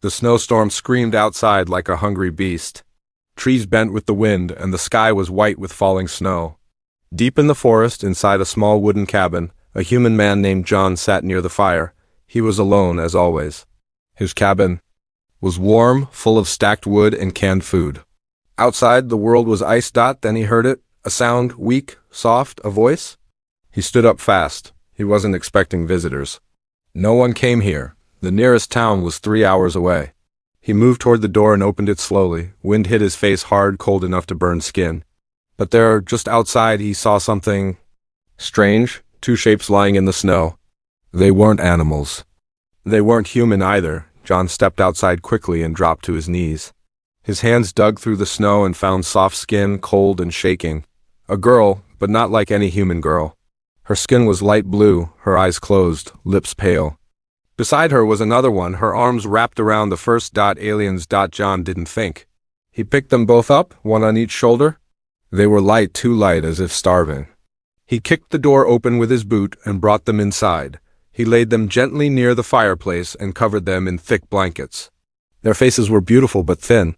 The snowstorm screamed outside like a hungry beast. Trees bent with the wind, and the sky was white with falling snow. Deep in the forest, inside a small wooden cabin, a human man named John sat near the fire. He was alone, as always. His cabin was warm, full of stacked wood and canned food. Outside, the world was ice. Then he heard it, a sound, weak, soft, a voice. He stood up fast. He wasn't expecting visitors. No one came here. The nearest town was 3 hours away. He moved toward the door and opened it slowly. Wind hit his face hard, cold enough to burn skin. But there, just outside, he saw something strange, two shapes lying in the snow. They weren't animals. They weren't human either. John stepped outside quickly and dropped to his knees. His hands dug through the snow and found soft skin, cold and shaking. A girl, but not like any human girl. Her skin was light blue, her eyes closed, lips pale. Beside her was another one, her arms wrapped around the first. Aliens. John didn't think. He picked them both up, one on each shoulder. They were light, too light, as if starving. He kicked the door open with his boot and brought them inside. He laid them gently near the fireplace and covered them in thick blankets. Their faces were beautiful but thin.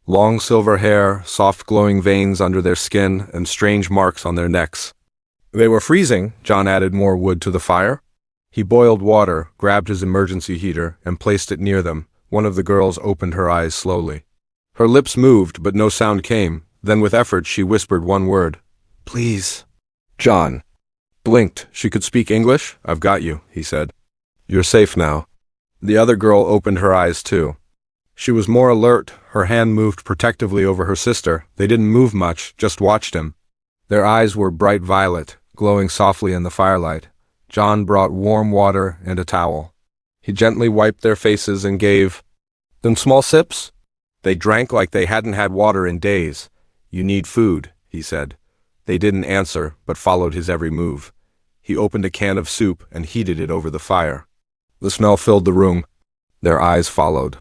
Long silver hair, soft glowing veins under their skin, and strange marks on their necks. They were freezing. John added more wood to the fire. He boiled water, grabbed his emergency heater, and placed it near them. One of the girls opened her eyes slowly. Her lips moved, but no sound came. Then with effort she whispered one word. "Please." John blinked. She could speak English. "I've got you," he said. "You're safe now." The other girl opened her eyes too. She was more alert. Her hand moved protectively over her sister. They didn't move much, just watched him. Their eyes were bright violet, glowing softly in the firelight. John brought warm water and a towel. He gently wiped their faces and gave them small sips. They drank like they hadn't had water in days. "You need food," he said. They didn't answer, but followed his every move. He opened a can of soup and heated it over the fire. The smell filled the room. Their eyes followed.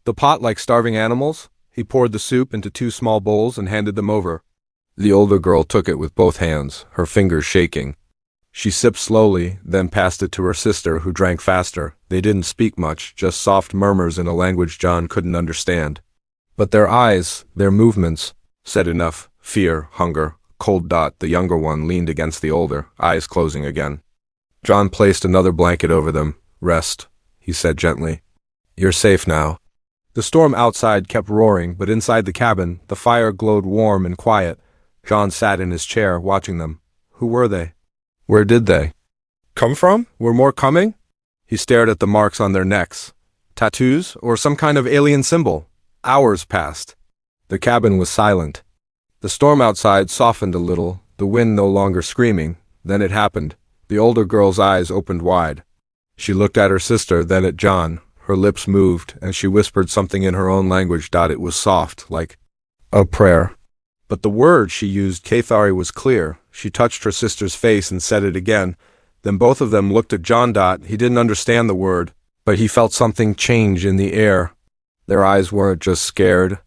The pot like starving animals. He poured the soup into 2 small bowls and handed them over. The older girl took it with both hands, her fingers shaking. She sipped slowly, then passed it to her sister, who drank faster. They didn't speak much, just soft murmurs in a language John couldn't understand. But their eyes, their movements, said enough. Fear, hunger, cold. The younger one leaned against the older, eyes closing again. John placed another blanket over them. "Rest," he said gently. "You're safe now." The storm outside kept roaring, but inside the cabin, the fire glowed warm and quiet. John sat in his chair, watching them. Who were they? Where did they come from? Were more coming? He stared at the marks on their necks. Tattoos, or some kind of alien symbol. Hours passed. The cabin was silent. The storm outside softened a little, the wind no longer screaming. Then it happened. The older girl's eyes opened wide. She looked at her sister, then at John. Her lips moved, and she whispered something in her own language. It was soft, like a prayer. But the word she used, Cathari, was clear. She touched her sister's face and said it again. Then both of them looked at John. He didn't understand the word, but he felt something change in the air. Their eyes weren't just scared.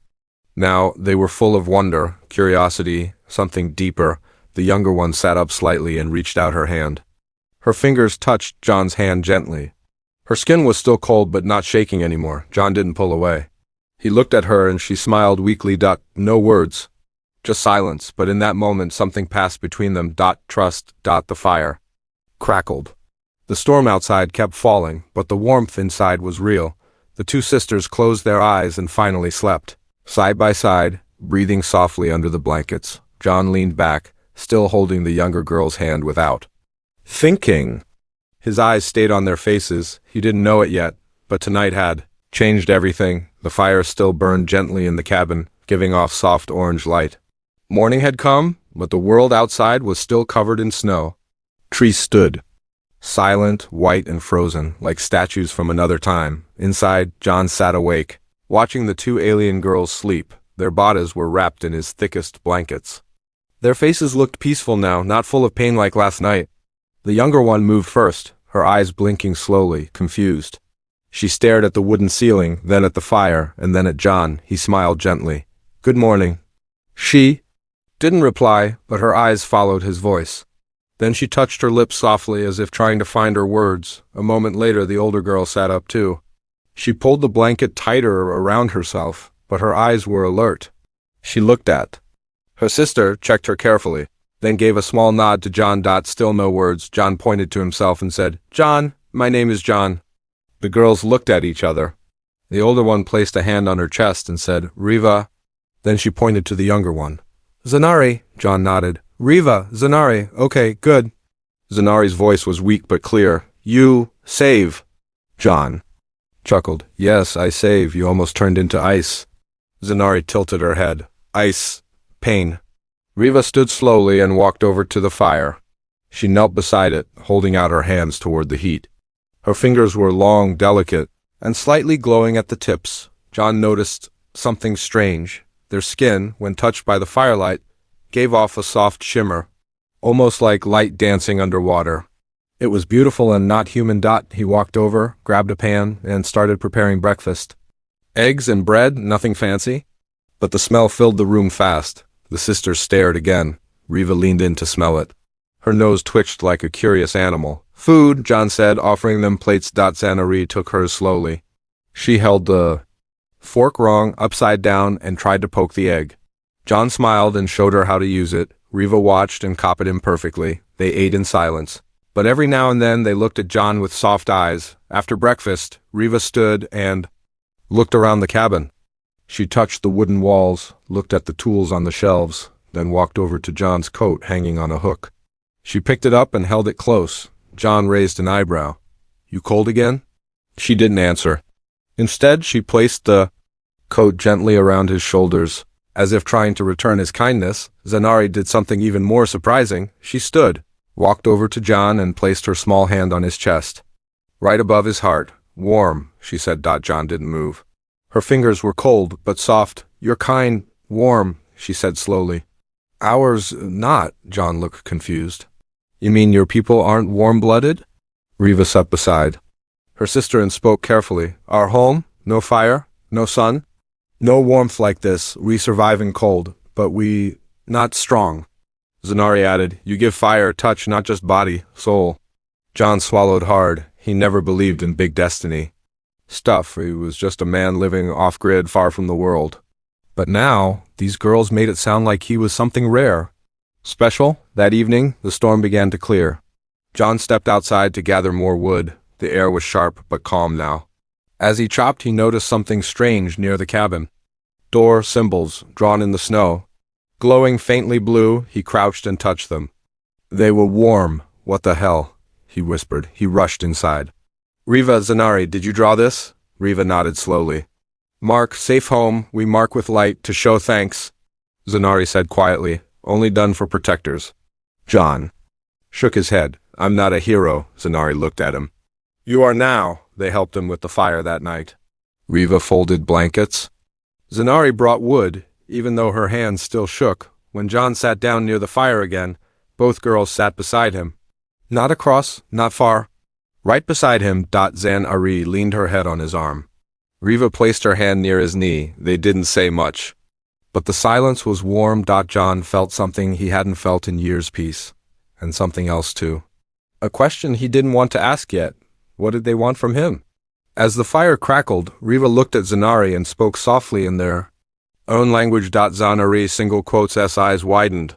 Now they were full of wonder, curiosity, something deeper. The younger one sat up slightly and reached out her hand. Her fingers touched John's hand gently. Her skin was still cold but not shaking anymore. John didn't pull away. He looked at her and she smiled weakly. No words. Just silence, but in that moment something passed between them. Trust. The fire crackled. The storm outside kept falling, but the warmth inside was real. The 2 sisters closed their eyes and finally slept. Side by side, breathing softly under the blankets. John leaned back, still holding the younger girl's hand without thinking. His eyes stayed on their faces. He didn't know it yet, but tonight had changed everything. The fire still burned gently in the cabin, giving off soft orange light. Morning had come, but the world outside was still covered in snow. Trees stood, silent, white and frozen, like statues from another time. Inside, John sat awake, watching the 2 alien girls sleep. Their bodies were wrapped in his thickest blankets. Their faces looked peaceful now, not full of pain like last night. The younger one moved first, her eyes blinking slowly, confused. She stared at the wooden ceiling, then at the fire, and then at John. He smiled gently. "Good morning." She didn't reply, but her eyes followed his voice. Then she touched her lips softly as if trying to find her words. A moment later the older girl sat up too. She pulled the blanket tighter around herself, but her eyes were alert. She looked at her sister, checked her carefully, then gave a small nod to John. Still no words. John pointed to himself and said, "John, my name is John." The girls looked at each other. The older one placed a hand on her chest and said, "Riva." Then she pointed to the younger one. "Zanari," John nodded. "Riva, Zanari, okay, good." Zanari's voice was weak but clear. "You save." John chuckled. "Yes, I save. You almost turned into ice." Zanari tilted her head. "Ice. Pain." Riva stood slowly and walked over to the fire. She knelt beside it, holding out her hands toward the heat. Her fingers were long, delicate, and slightly glowing at the tips. John noticed something strange. Their skin, when touched by the firelight, gave off a soft shimmer, almost like light dancing underwater. It was beautiful and not human. He walked over, grabbed a pan, and started preparing breakfast. Eggs and bread, nothing fancy. But the smell filled the room fast. The sisters stared again. Riva leaned in to smell it. Her nose twitched like a curious animal. "Food," John said, offering them plates. Zanari took hers slowly. She held the fork wrong, upside down, and tried to poke the egg. John smiled and showed her how to use it. Riva watched and copied him perfectly. They ate in silence. But every now and then they looked at John with soft eyes. After breakfast, Riva stood and looked around the cabin. She touched the wooden walls, looked at the tools on the shelves, then walked over to John's coat hanging on a hook. She picked it up and held it close. John raised an eyebrow. "You cold again?" She didn't answer. Instead, she placed the coat gently around his shoulders. As if trying to return his kindness, Zanari did something even more surprising. She stood, walked over to John, and placed her small hand on his chest. Right above his heart. "Warm," she said. John didn't move. Her fingers were cold, but soft. "You're kind, warm," she said slowly. "Ours not," John looked confused. "You mean your people aren't warm-blooded?" Riva sat beside her sister and spoke carefully. "Our home, no fire, no sun, no warmth like this. We survive in cold, but we not strong." Zanari added, "You give fire touch, not just body, soul." John swallowed hard. He never believed in big destiny stuff. He was just a man living off-grid, far from the world. But now, these girls made it sound like he was something rare, special. That evening, the storm began to clear. John stepped outside to gather more wood. The air was sharp but calm now. As he chopped, he noticed something strange near the cabin. Door symbols, drawn in the snow. Glowing faintly blue, he crouched and touched them. They were warm. "What the hell?" he whispered. He rushed inside. "Riva, Zanari, did you draw this?" Riva nodded slowly. "Mark, safe home, we mark with light to show thanks," Zanari said quietly. "Only done for protectors." John shook his head. "I'm not a hero," Zanari looked at him. "You are now." They helped him with the fire that night. Riva folded blankets. Zanari brought wood, even though her hands still shook. When John sat down near the fire again, both girls sat beside him. Not across, not far. Right beside him, Zanari leaned her head on his arm. Riva placed her hand near his knee. They didn't say much. But the silence was warm. John felt something he hadn't felt in years. Peace. And something else too. A question he didn't want to ask yet. What did they want from him? As the fire crackled, Riva looked at Zanari and spoke softly in their own language. Zanari single quotes S eyes widened.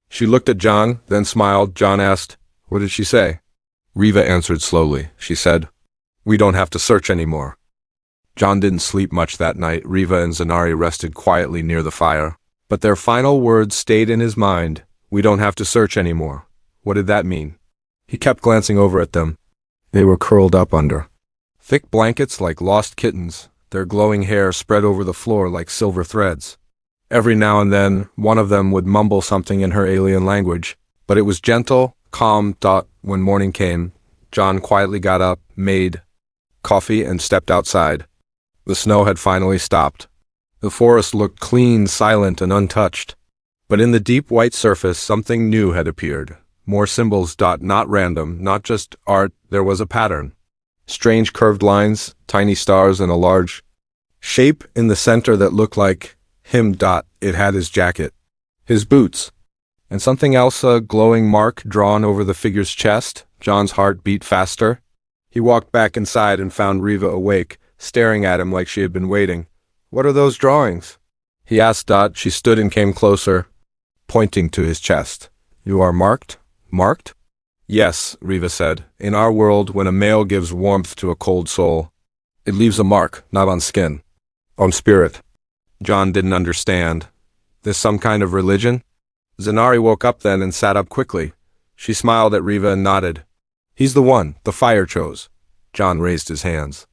She looked at John, then smiled. John asked, "What did she say?" Riva answered slowly. She said, "We don't have to search anymore." John didn't sleep much that night. Riva and Zanari rested quietly near the fire. But their final words stayed in his mind. "We don't have to search anymore." What did that mean? He kept glancing over at them. They were curled up under thick blankets like lost kittens, their glowing hair spread over the floor like silver threads. Every now and then, one of them would mumble something in her alien language, but it was gentle, calm. When morning came, John quietly got up, made coffee, and stepped outside. The snow had finally stopped. The forest looked clean, silent, and untouched. But in the deep white surface, something new had appeared. More symbols. Not random, not just art. There was a pattern. Strange curved lines, tiny stars, and a large shape in the center that looked like him. It had his jacket, his boots, and something else, a glowing mark drawn over the figure's chest. John's heart beat faster. He walked back inside and found Riva awake. staring at him like she had been waiting. "What are those drawings?" he asked. She stood and came closer, pointing to his chest. "You are marked?" "Marked?" "Yes," Riva said. "In our world, when a male gives warmth to a cold soul, it leaves a mark, not on skin, on spirit." John didn't understand. This some kind of religion? Zanari woke up then and sat up quickly. She smiled at Riva and nodded. "He's the one the fire chose." John raised his hands.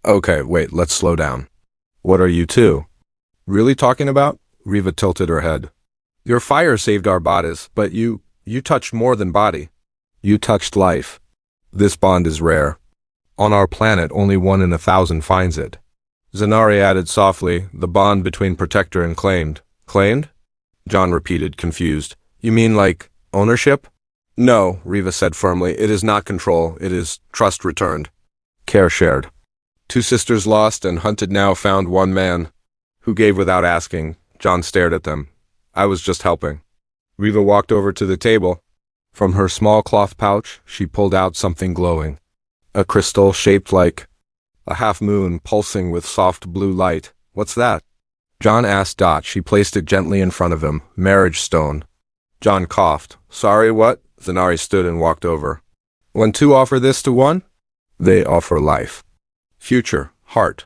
"Okay, wait, let's slow down. What are you two really talking about?" Riva tilted her head. "Your fire saved our bodies, but you touched more than body. You touched life. This bond is rare. On our planet, only 1 in 1,000 finds it." Zanari added softly, "The bond between protector and claimed." "Claimed?" John repeated, confused. "You mean like ownership?" "No," Riva said firmly. "It is not control. It is trust returned. Care shared. 2 sisters lost and hunted, now found 1 man who gave without asking." John stared at them. "I was just helping." Riva walked over to the table. From her small cloth pouch, she pulled out something glowing. A crystal shaped like a half-moon pulsing with soft blue light. "What's that?" John asked. She placed it gently in front of him. "Marriage stone." John coughed. "Sorry, what?" Zanari stood and walked over. "When 2 offer this to 1, they offer life. Future, heart."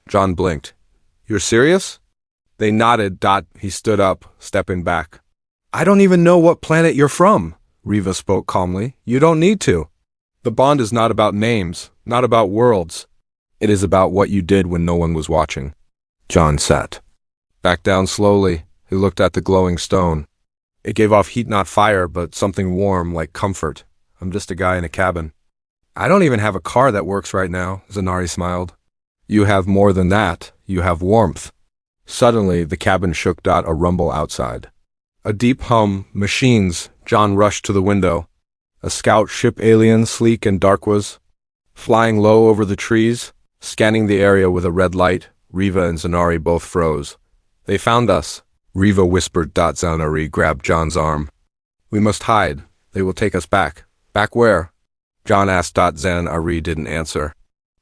John blinked. "You're serious?" They nodded. He stood up, stepping back. "I don't even know what planet you're from," Riva spoke calmly. "You don't need to. The bond is not about names, not about worlds. It is about what you did when no one was watching." John sat back down slowly. He looked at the glowing stone. It gave off heat, not fire, but something warm, like comfort. "I'm just a guy in a cabin. I don't even have a car that works right now," Zanari smiled. "You have more than that. You have warmth." Suddenly, the cabin shook. A rumble outside. A deep hum. Machines. John rushed to the window. A scout ship, alien, sleek and dark, was flying low over the trees, scanning the area with a red light. Riva and Zanari both froze. "They found us," Riva whispered. Zanari grabbed John's arm. "We must hide. They will take us back." "Back where?" John asked. Zanari didn't answer.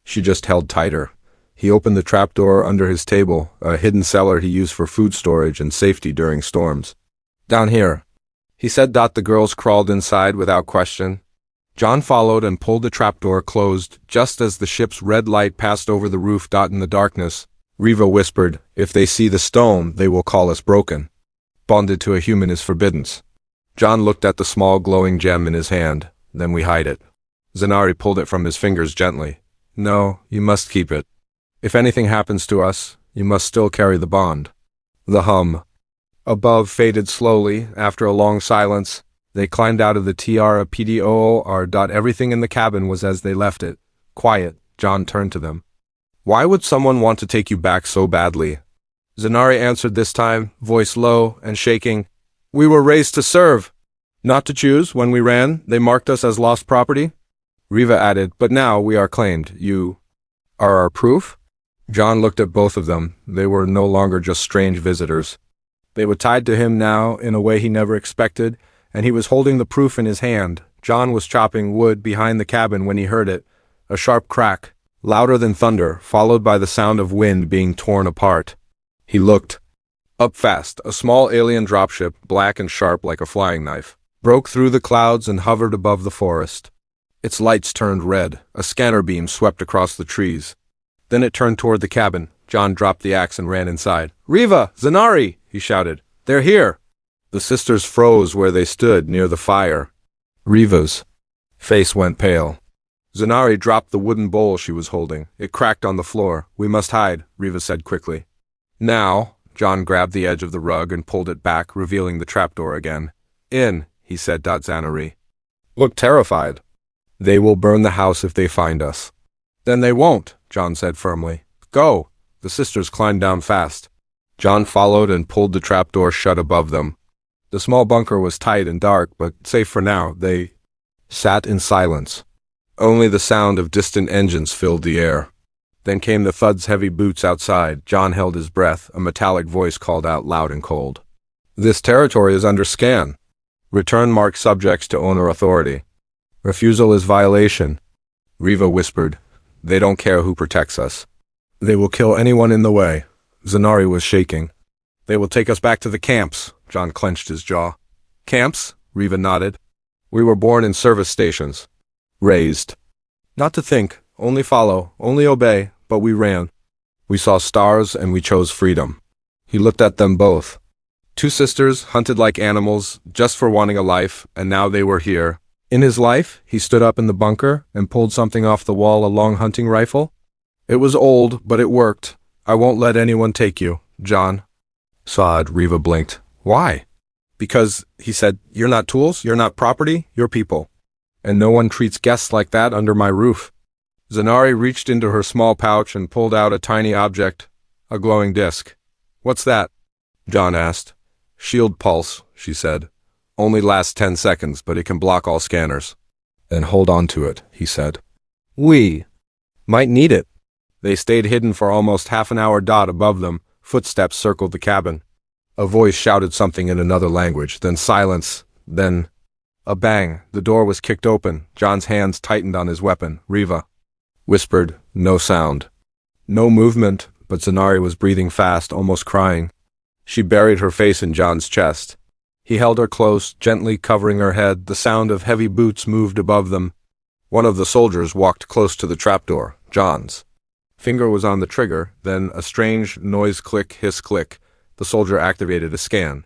She just held tighter. He opened the trapdoor under his table, a hidden cellar he used for food storage and safety during storms. "Down here," he said. The girls crawled inside without question. John followed and pulled the trapdoor closed just as the ship's red light passed over the roof. In the darkness, Riva whispered, "If they see the stone, they will call us broken. Bonded to a human is forbidden." John looked at the small glowing gem in his hand. "Then we hide it." Zanari pulled it from his fingers gently. "No, you must keep it. If anything happens to us, you must still carry the bond." The hum above faded slowly. After a long silence, they climbed out of the TRAPDOOR. Everything in the cabin was as they left it. Quiet. John turned to them. "Why would someone want to take you back so badly?" Zanari answered this time, voice low and shaking. "We were raised to serve, not to choose. When we ran, they marked us as lost property." Riva added, "But now we are claimed. You are our proof?" John looked at both of them. They were no longer just strange visitors. They were tied to him now in a way he never expected, and he was holding the proof in his hand. John was chopping wood behind the cabin when he heard it. A sharp crack, louder than thunder, followed by the sound of wind being torn apart. He looked up fast. A small alien dropship, black and sharp like a flying knife, broke through the clouds and hovered above the forest. Its lights turned red. A scanner beam swept across the trees. Then it turned toward the cabin. John dropped the axe and ran inside. "Riva! Zanari!" he shouted. "They're here!" The sisters froze where they stood near the fire. Riva's face went pale. Zanari dropped the wooden bowl she was holding. It cracked on the floor. "We must hide," Riva said quickly. "Now." John grabbed the edge of the rug and pulled it back, revealing the trapdoor again. "In," he said. Zanari looked terrified. "They will burn the house if they find us." "Then they won't," John said firmly. "Go." The sisters climbed down fast. John followed and pulled the trapdoor shut above them. The small bunker was tight and dark, but safe for now. They sat in silence. Only the sound of distant engines filled the air. Then came the thuds, heavy boots outside. John held his breath. A metallic voice called out loud and cold. "This territory is under scan. Return marked subjects to owner authority. Refusal is violation." Riva whispered, "They don't care who protects us. They will kill anyone in the way. Zanari was shaking. They will take us back to the camps. John clenched his jaw. Camps? Riva nodded. We were born in service stations. Raised. Not to think, only follow, only obey, but we ran. We saw stars and we chose freedom. He looked at them both. Two sisters, hunted like animals, just for wanting a life, and now they were here. In his life, he stood up in the bunker and pulled something off the wall, a long hunting rifle. It was old, but it worked. I won't let anyone take you, John. Sod, Riva blinked. Why? Because, he said, you're not tools, you're not property, you're people. And no one treats guests like that under my roof. Zanari reached into her small pouch and pulled out a tiny object, a glowing disc. What's that? John asked. Shield pulse, she said. Only lasts 10 seconds, but it can block all scanners. Then hold on to it, he said. We might need it. They stayed hidden for almost half an hour. Above them, footsteps circled the cabin. A voice shouted something in another language, then silence, then a bang. The door was kicked open. John's hands tightened on his weapon. Riva whispered, no sound. No movement, but Zanari was breathing fast, almost crying. She buried her face in John's chest. He held her close, gently covering her head. The sound of heavy boots moved above them. One of the soldiers walked close to the trapdoor. John's finger was on the trigger, then a strange noise, click, hiss, click. The soldier activated a scan.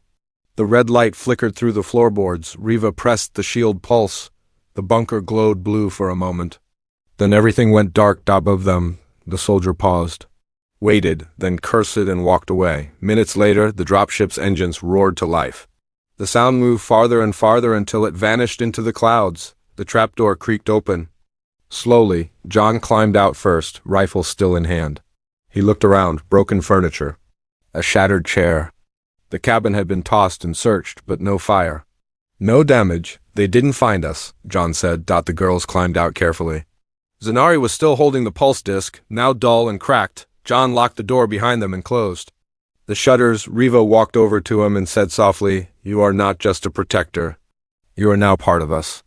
The red light flickered through the floorboards. Riva pressed the shield pulse. The bunker glowed blue for a moment. Then everything went dark above them. The soldier paused, waited, then cursed and walked away. Minutes later, the dropship's engines roared to life. The sound moved farther and farther until it vanished into the clouds. The trapdoor creaked open. Slowly, John climbed out first, rifle still in hand. He looked around. Broken furniture. A shattered chair. The cabin had been tossed and searched, but no fire. No damage. They didn't find us, John said. The girls climbed out carefully. Zanari was still holding the pulse disc, now dull and cracked. John locked the door behind them and closed the shutters. Riva walked over to him and said softly, You are not just a protector. You are now part of us.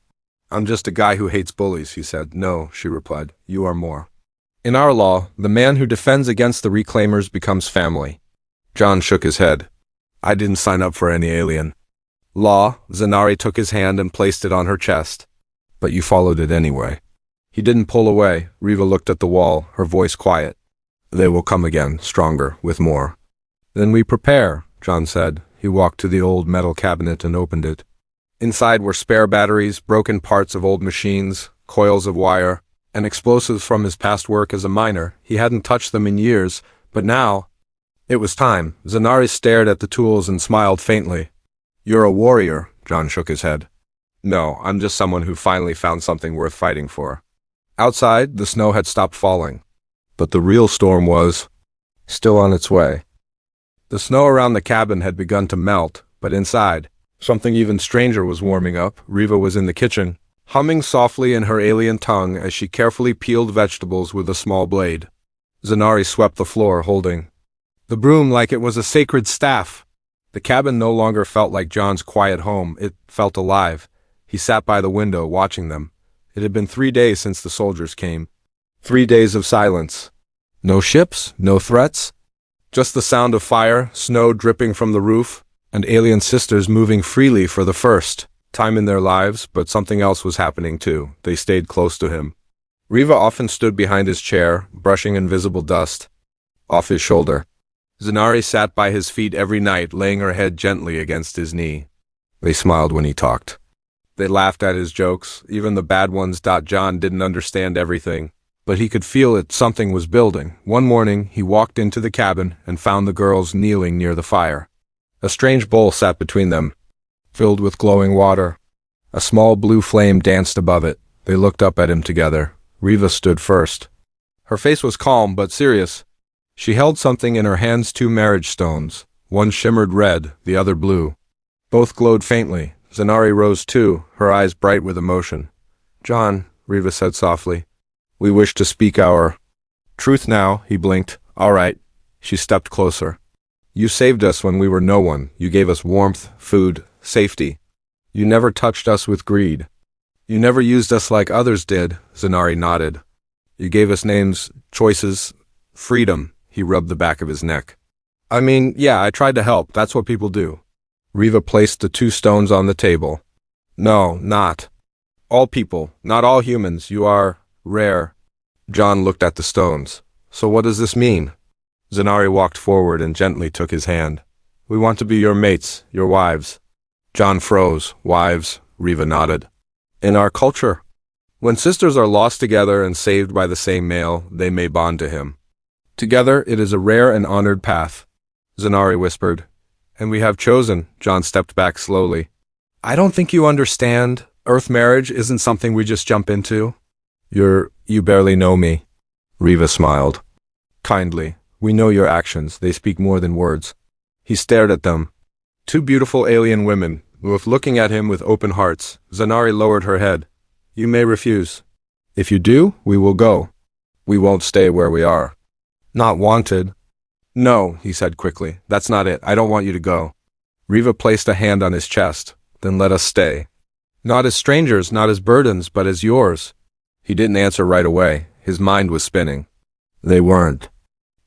I'm just a guy who hates bullies, he said. No, she replied. You are more. In our law, the man who defends against the reclaimers becomes family. John shook his head. I didn't sign up for any alien law. Zanari took his hand and placed it on her chest. But you followed it anyway. He didn't pull away. Riva looked at the wall, her voice quiet. They will come again, stronger, with more. Then we prepare, John said. He walked to the old metal cabinet and opened it. Inside were spare batteries, broken parts of old machines, coils of wire, and explosives from his past work as a miner. He hadn't touched them in years, but now it was time. Zanari stared at the tools and smiled faintly. You're a warrior, John shook his head. No, I'm just someone who finally found something worth fighting for. Outside, the snow had stopped falling. But the real storm was still on its way. The snow around the cabin had begun to melt, but inside, something even stranger was warming up. Riva was in the kitchen, humming softly in her alien tongue as she carefully peeled vegetables with a small blade. Zanari swept the floor, holding the broom like it was a sacred staff. The cabin no longer felt like John's quiet home. It felt alive. He sat by the window, watching them. It had been 3 days since the soldiers came. 3 days of silence. No ships, no threats. Just the sound of fire, snow dripping from the roof, and alien sisters moving freely for the first time in their lives. But something else was happening too. They stayed close to him. Riva often stood behind his chair, brushing invisible dust off his shoulder. Zanari sat by his feet every night, laying her head gently against his knee. They smiled when he talked. They laughed at his jokes, even the bad ones. John didn't understand everything, but he could feel it. Something was building. One morning, he walked into the cabin and found the girls kneeling near the fire. A strange bowl sat between them, filled with glowing water. A small blue flame danced above it. They looked up at him together. Riva stood first. Her face was calm but serious. She held something in her hands, 2 marriage stones. One shimmered red, the other blue. Both glowed faintly. Zanari rose too, her eyes bright with emotion. John, Riva said softly, we wish to speak our truth now. He blinked. All right. She stepped closer. You saved us when we were no one. You gave us warmth, food, safety. You never touched us with greed. You never used us like others did. Zanari nodded. You gave us names, choices, Freedom, he rubbed the back of his neck. I mean, yeah, I tried to help, that's what people do. Riva placed the 2 stones on the table. No, not all people, not all humans, you are rare. John looked at the stones. So what does this mean? Zanari walked forward and gently took his hand. We want to be your mates, your wives. John froze. Wives, Riva nodded. In our culture, when sisters are lost together and saved by the same male, they may bond to him. Together, it is a rare and honored path, Zanari whispered. And we have chosen, John stepped back slowly. I don't think you understand. Earth marriage isn't something we just jump into. You barely know me. Riva smiled. Kindly, we know your actions, they speak more than words. He stared at them. 2 beautiful alien women, both looking at him with open hearts. Zanari lowered her head. You may refuse. If you do, we will go. We won't stay where we are. Not wanted. No, he said quickly. That's not it. I don't want you to go. Riva placed a hand on his chest. Then let us stay. Not as strangers, not as burdens, but as yours. He didn't answer right away. His mind was spinning. They weren't.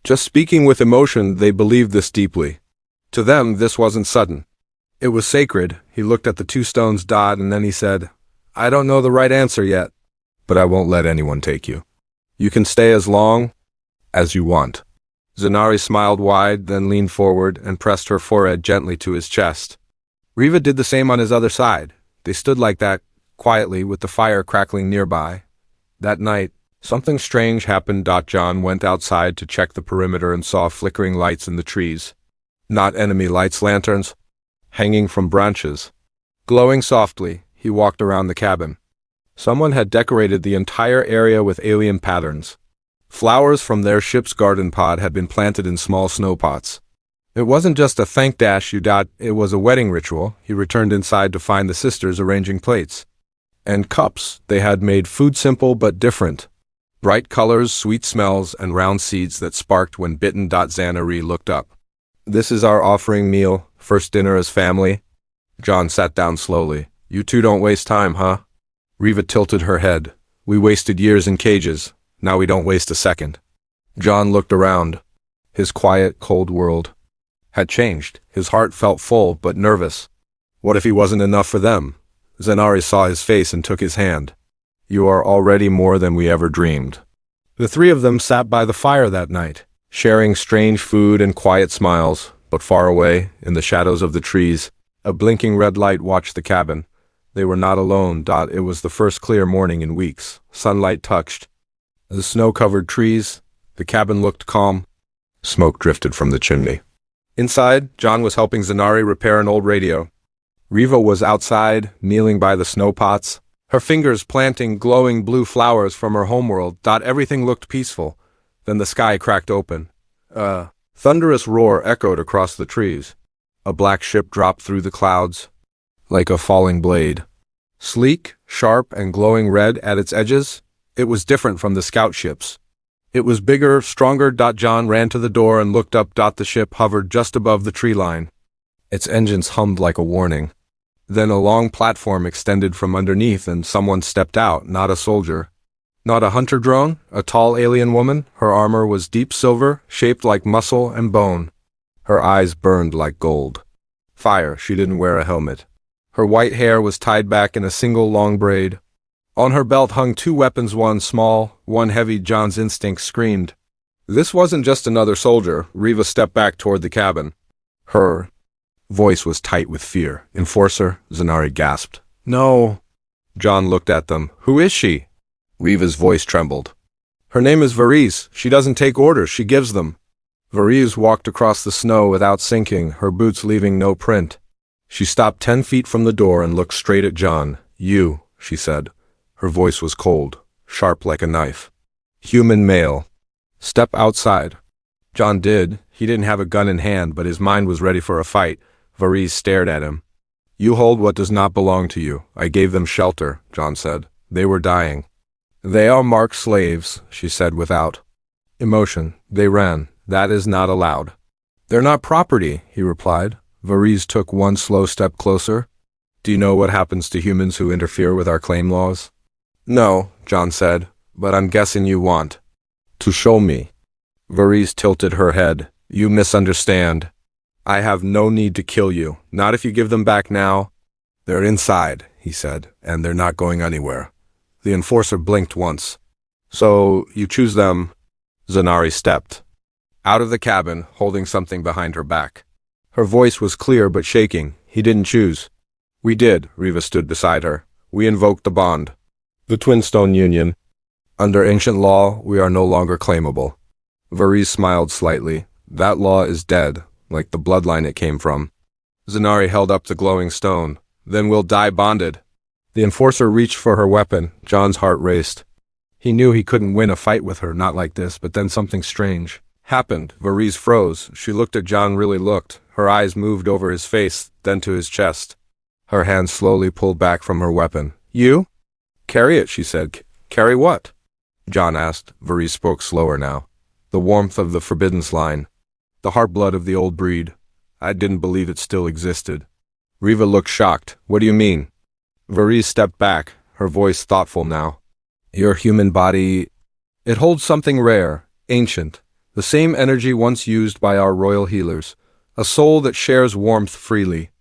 Just speaking with emotion, they believed this deeply. To them, this wasn't sudden. It was sacred. He looked at the 2 stones dot and then he said, I don't know the right answer yet, but I won't let anyone take you. You can stay as long as you want. Zanari smiled wide, then leaned forward and pressed her forehead gently to his chest. Riva did the same on his other side. They stood like that, quietly, with the fire crackling nearby. That night, something strange happened. John went outside to check the perimeter and saw flickering lights in the trees. Not enemy lights, lanterns, hanging from branches. Glowing softly, he walked around the cabin. Someone had decorated the entire area with alien patterns. Flowers from their ship's garden pod had been planted in small snow pots. It wasn't just a thank you, it was a wedding ritual. He returned inside to find the sisters arranging plates and cups. They had made food simple but different. Bright colors, sweet smells, and round seeds that sparked when bitten. Zanari looked up. This is our offering meal, first dinner as family. John sat down slowly. You 2 don't waste time, huh? Riva tilted her head. We wasted years in cages. Now we don't waste a second. John looked around. His quiet, cold world had changed. His heart felt full but nervous. What if he wasn't enough for them? Zanari saw his face and took his hand. You are already more than we ever dreamed. The 3 of them sat by the fire that night, sharing strange food and quiet smiles, but far away, in the shadows of the trees, a blinking red light watched the cabin. They were not alone. It was the first clear morning in weeks. Sunlight touched the snow-covered trees. The cabin looked calm. Smoke drifted from the chimney. Inside, John was helping Zanari repair an old radio. Riva was outside, kneeling by the snow pots, her fingers planting glowing blue flowers from her homeworld. Everything looked peaceful. Then the sky cracked open. A thunderous roar echoed across the trees. A black ship dropped through the clouds, like a falling blade. Sleek, sharp, and glowing red at its edges, it was different from the scout ships. It was bigger, stronger. John ran to the door and looked up. The ship hovered just above the tree line. Its engines hummed like a warning. Then a long platform extended from underneath and someone stepped out, not a soldier. Not a hunter drone, a tall alien woman. Her armor was deep silver, shaped like muscle and bone. Her eyes burned like gold. Fire, she didn't wear a helmet. Her white hair was tied back in a single long braid. On her belt hung 2 weapons, one small, one heavy. John's instinct screamed. This wasn't just another soldier. Riva stepped back toward the cabin. Her voice was tight with fear. Enforcer, Zanari gasped. No. John looked at them. Who is she? Riva's voice trembled. Her name is Varese. She doesn't take orders, she gives them. Varese walked across the snow without sinking, her boots leaving no print. She stopped 10 feet from the door and looked straight at John. You, she said. Her voice was cold, sharp like a knife. Human male. Step outside. John did. He didn't have a gun in hand, but his mind was ready for a fight. Varese stared at him. You hold what does not belong to you. I gave them shelter, John said. They were dying. They are marked slaves, she said without emotion. They ran. That is not allowed. They're not property, he replied. Varese took 1 slow step closer. Do you know what happens to humans who interfere with our claim laws? No, John said, but I'm guessing you want to show me. Varese tilted her head. You misunderstand. I have no need to kill you, not if you give them back now. They're inside, he said, and they're not going anywhere. The enforcer blinked once. So, you choose them. Zanari stepped out of the cabin, holding something behind her back. Her voice was clear but shaking. He didn't choose. We did, Riva stood beside her. We invoked the bond. The Twinstone Union. Under ancient law, we are no longer claimable. Varese smiled slightly. That law is dead, like the bloodline it came from. Zanari held up the glowing stone. Then we'll die bonded. The enforcer reached for her weapon. John's heart raced. He knew he couldn't win a fight with her, not like this, but then something strange happened. Varese froze. She looked at John, really looked. Her eyes moved over his face, then to his chest. Her hand slowly pulled back from her weapon. You? Carry it, she said. Carry what? John asked. Varese spoke slower now. The warmth of the forbidden line. The heartblood of the old breed. I didn't believe it still existed. Riva looked shocked. What do you mean? Varese stepped back, her voice thoughtful now. Your human body, it holds something rare, ancient, the same energy once used by our royal healers, a soul that shares warmth freely.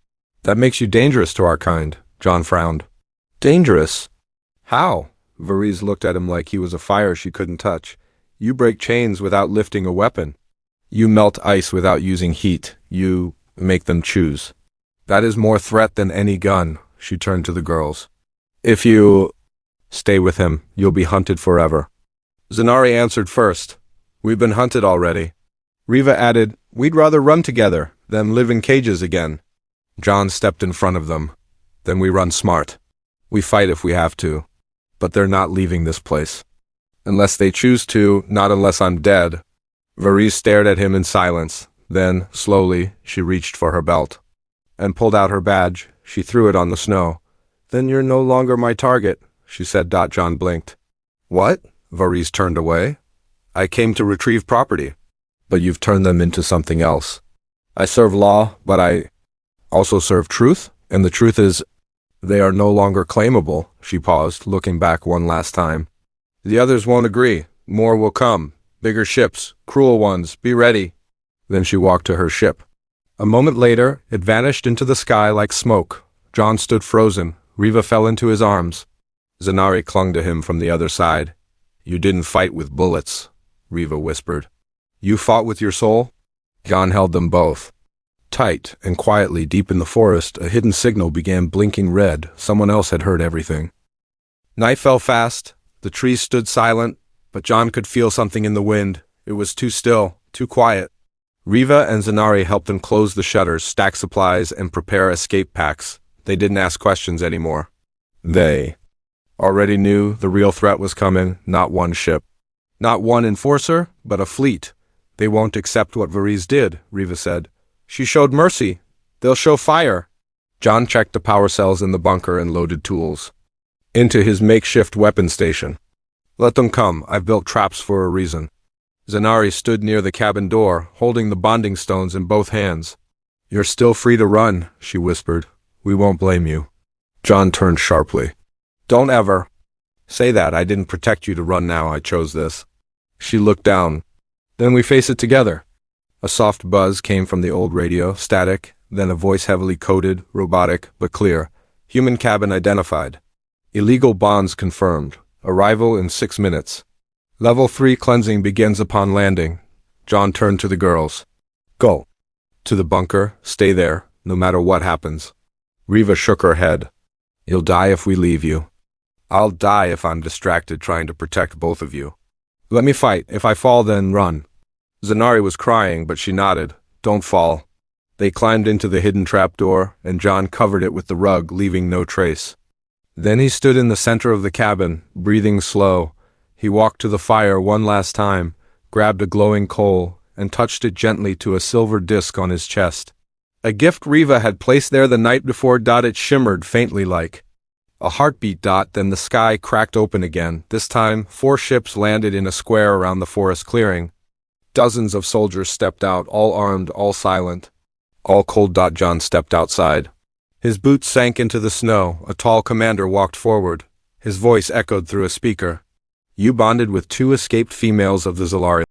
That makes you dangerous to our kind, John frowned. Dangerous? How? Varese looked at him like he was a fire she couldn't touch. You break chains without lifting a weapon. You melt ice without using heat. You make them choose. That is more threat than any gun, she turned to the girls. If you stay with him, you'll be hunted forever. Zanari answered first. We've been hunted already. Riva added, we'd rather run together than live in cages again. John stepped in front of them. Then we run smart. We fight if we have to. But they're not leaving this place. Unless they choose to, not unless I'm dead. Varese stared at him in silence. Then, slowly, she reached for her belt and pulled out her badge. She threw it on the snow. Then you're no longer my target, she said. John blinked. What? Varese turned away. I came to retrieve property. But you've turned them into something else. I serve law, but I also serve truth, and the truth is, they are no longer claimable. She paused, looking back one last time. The others won't agree. More will come. Bigger ships, cruel ones, be ready. Then she walked to her ship. A moment later, it vanished into the sky like smoke. John stood frozen. Riva fell into his arms. Zanari clung to him from the other side. You didn't fight with bullets, Riva whispered. You fought with your soul? John held them both. Tight and quietly, deep in the forest, a hidden signal began blinking red. Someone else had heard everything. Night fell fast. The trees stood silent, but John could feel something in the wind. It was too still, too quiet. Riva and Zanari helped them close the shutters, stack supplies, and prepare escape packs. They didn't ask questions anymore. They already knew the real threat was coming, not one ship. Not one enforcer, but a fleet. They won't accept what Varese did, Riva said. She showed mercy. They'll show fire. John checked the power cells in the bunker and loaded tools into his makeshift weapon station. Let them come. I've built traps for a reason. Zanari stood near the cabin door, holding the bonding stones in both hands. You're still free to run, she whispered. We won't blame you. John turned sharply. Don't ever say that. I didn't protect you to run now. I chose this. She looked down. Then we face it together. A soft buzz came from the old radio, static, then a voice heavily coded, robotic, but clear. Human cabin identified. Illegal bonds confirmed. Arrival in 6 minutes. Level 3 cleansing begins upon landing. John turned to the girls. Go. To the bunker. Stay there, no matter what happens. Riva shook her head. You'll die if we leave you. I'll die if I'm distracted trying to protect both of you. Let me fight. If I fall, then run. Zanari was crying, but she nodded. Don't fall. They climbed into the hidden trapdoor, and John covered it with the rug, leaving no trace. Then he stood in the center of the cabin, breathing slow. He walked to the fire one last time, grabbed a glowing coal, and touched it gently to a silver disc on his chest. A gift Riva had placed there the night before. It shimmered faintly like a heartbeat. Then the sky cracked open again. This time, 4 ships landed in a square around the forest clearing. Dozens of soldiers stepped out, all armed, all silent, all cold. John stepped outside. His boots sank into the snow. A tall commander walked forward. His voice echoed through a speaker. You bonded with 2 escaped females of the Zalari.